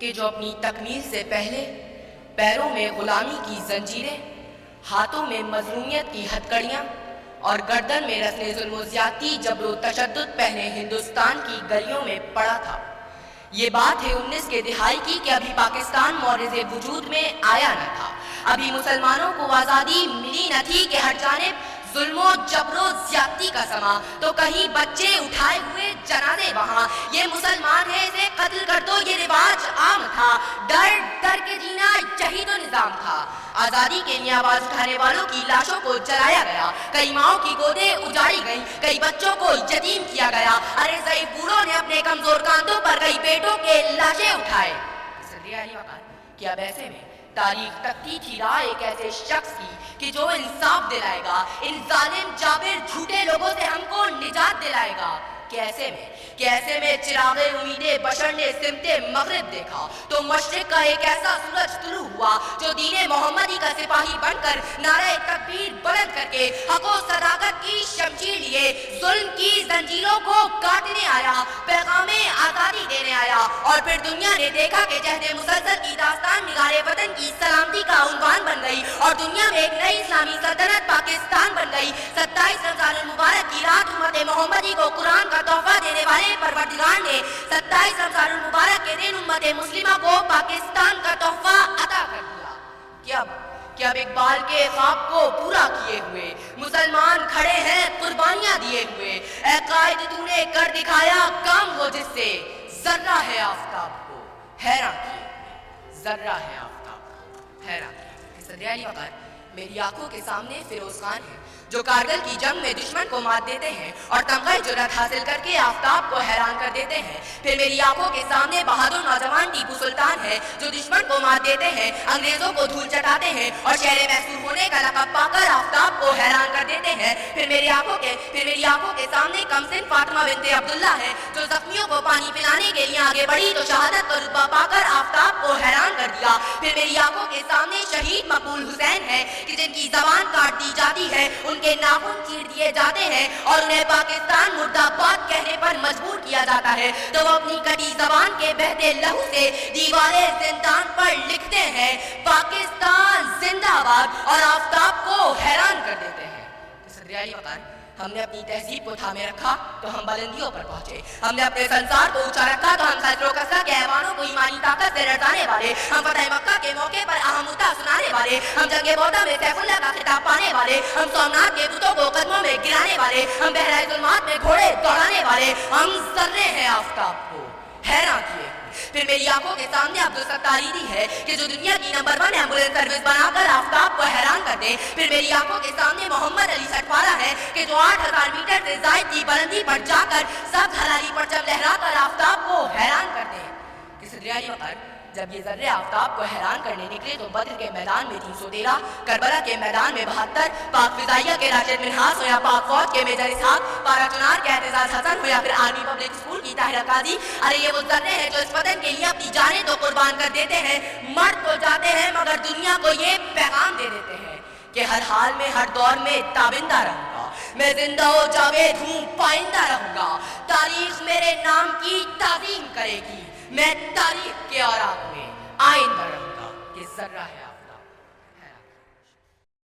کہ جو اپنی تکمیل سے پہلے پیروں میں غلامی کی زنجیریں، ہاتھوں میں مظلومیت کی ہتکڑیاں اور گردن میں رسم ظلم و زیادتی جبر و تشدد پہنے ہندوستان کی گلیوں میں پڑا تھا۔ یہ بات ہے 19 کے دہائی کی کہ ابھی پاکستان مورز وجود میں آیا نہ تھا، ابھی مسلمانوں کو آزادی ملی نہ تھی کہ ہر جانب ظلم و جبر و زیادتی کا سما، تو کہیں بچے اٹھائے ہوئے جنازے وہاں، یہ مسلمان ہے اسے قتل کر دو یہ رواج عام تھا، ڈر ڈر کے جینا یہی تو نظام تھا۔ آزادی کے لیے آواز اٹھانے والوں کی لاشوں کو جلایا گیا، کئی ماؤں کی گودیں اجاڑی گئیں، کئی بچوں کو یتیم کیا گیا، ارے ضعیف بوڑھوں نے اپنے کمزور کاندھوں پر کئی بیٹوں کے لاشیں اٹھائے۔ کہ اب ایسے میں تاریخ تکتی تھی راہ ایک ایسے شخص کی کہ جو انصاف دلائے گا، ان ظالم جابر جھوٹے لوگوں سے ہم کو نجات دلائے گا۔ کہ ایسے میں چراغ امید بشر نے سمت مغرب دیکھا تو مشرق کا ایک ایسا سورج طلوع ہوا جو دین محمدی کا سپاہی بن کر نعرہ تکبیر بلند کر کے حق و صداقت کی شمشیر لیے ظلم کی زنجیروں کو کاٹنے آیا، پیغام آزادی دینے آیا، اور پھر دنیا نے دیکھا کہ جہد مسلسل کی داستان نگار وطن کی سلامتی کا عنوان بن گئی اور دنیا میں ایک نئی اسلامی سلطنت پاکستان بن گئی۔ 27 رمضان المبارک کی رات امت محمدی کو قرآن کا تحفہ دینے والے پروردگار نے 27 رمضان المبارک کے دن امت مسلمہ کو پاکستان کا تحفہ عطا کر دیا۔ کہ اب اقبال کے خواب کو پورا کیے ہوئے مسلمان کھڑے ہیں قربانیاں دیے ہوئے، اے قائد تو نے کر دکھایا کام وہ جس سے ذرہ ہے آفتاب کو حیران کیے ہوئے، ذرہ ہے آفتاب کو حیران کیے۔ صدریانی وقت میری آنکھوں کے سامنے فیروز خان ہے جو کارگل کی جنگ میں دشمن کو مات دیتے ہیں اور تمغہ جرأت حاصل کر کے آفتاب کو حیران کر دیتے ہیں۔ پھر میری آنکھوں کے سامنے بہادر نوجوان ٹیپو سلطان ہے جو دشمن کو مات دیتے ہیں، انگریزوں کو دھول چٹاتے ہیں اور شہر محصور ہونے کا لقب پا کر آفتاب کو حیران کر دیتے ہیں۔ پھر میری آنکھوں کے سامنے کمسن فاطمہ بنت عبداللہ ہے جو زخمیوں کو پانی پلانے کے لیے آگے بڑھی تو شہادت کا رتبہ پا کر آفتاب کو حیران کر دیا۔ پھر میری آنکھوں کے سامنے شہید مقبول حسین ہے کہ جن کی زبان کاٹ دی جاتی ہے، ان کے ناخن چیر دیے جاتے ہیں اور انہیں پاکستان مرد آباد کہنے پر مجبور کیا جاتا ہے، تو وہ اپنی کٹی زبان کے بہتے لہو سے دیوارے زندان پر لکھتے ہیں پاکستان زندہ باد اور آفتاب کو حیران کر دیتے ہیں۔ صدریانی وقت ہم نے اپنی تہذیب کو تھامے رکھا تو ہم بلندیوں پر پہنچے، ہم نے اپنے سنسار کو اونچا رکھا تو ہم سجر و کثرت کے ایوانوں کو ایمانی طاقت سے لرزانے والے، ہم فتح مکہ کے موقع پر اہم مدعا سنانے والے، ہم جنگ موتا میں سیف اللہ کا خطاب پانے والے، ہم سومنات کے بتوں کو قدموں میں گرانے والے، ہم بحرائے ظلمات میں گھوڑے دوڑانے والے، ہم ذرے ہیں آفتاب کو حیران کیے۔ پھر میری آنکھوں کے سامنے عبدالستاریدی ہے کہ جو دنیا کی نمبر 1 ایمبولینس سروس بنا کر آفتاب کو حیران کر دے۔ پھر میری آنکھوں کے سامنے محمد علی سٹوارہ ہے کہ جو 8000 میٹر سے زائد کی بلندی پر جا کر سب حلالی پرچم لہرا کر آفتاب کو حیران کر دے۔ صدریانی وقت جب یہ ذرے آفتاب کو حیران کرنے نکلے تو بدر کے میدان میں 313، کربلا کے میدان میں 72، پاک فضائیہ کے راشد منہاس ہو یا پاک فوج کے میجر اسحاق، پارا چنار کے اعتزاز حسن ہو یا پھر آرمی پبلک اسکول کی طاہرہ قاضی، ارے یہ وہ ذرے ہیں جو اس وطن کے لیے اپنی جانیں تو قربان کر دیتے ہیں، مر تو جاتے ہیں مگر دنیا کو یہ پیغام دے دیتے ہیں کہ ہر حال میں ہر دور میں تابندہ رہوں گا، میں زندہ و جاوید ہوں پائندہ رہوں گا، تاریخ میرے نام کی تعظیم کرے گی، میں تاریخ کے اوراق میں آئندہ رہوں گا کہ ذرہ ہے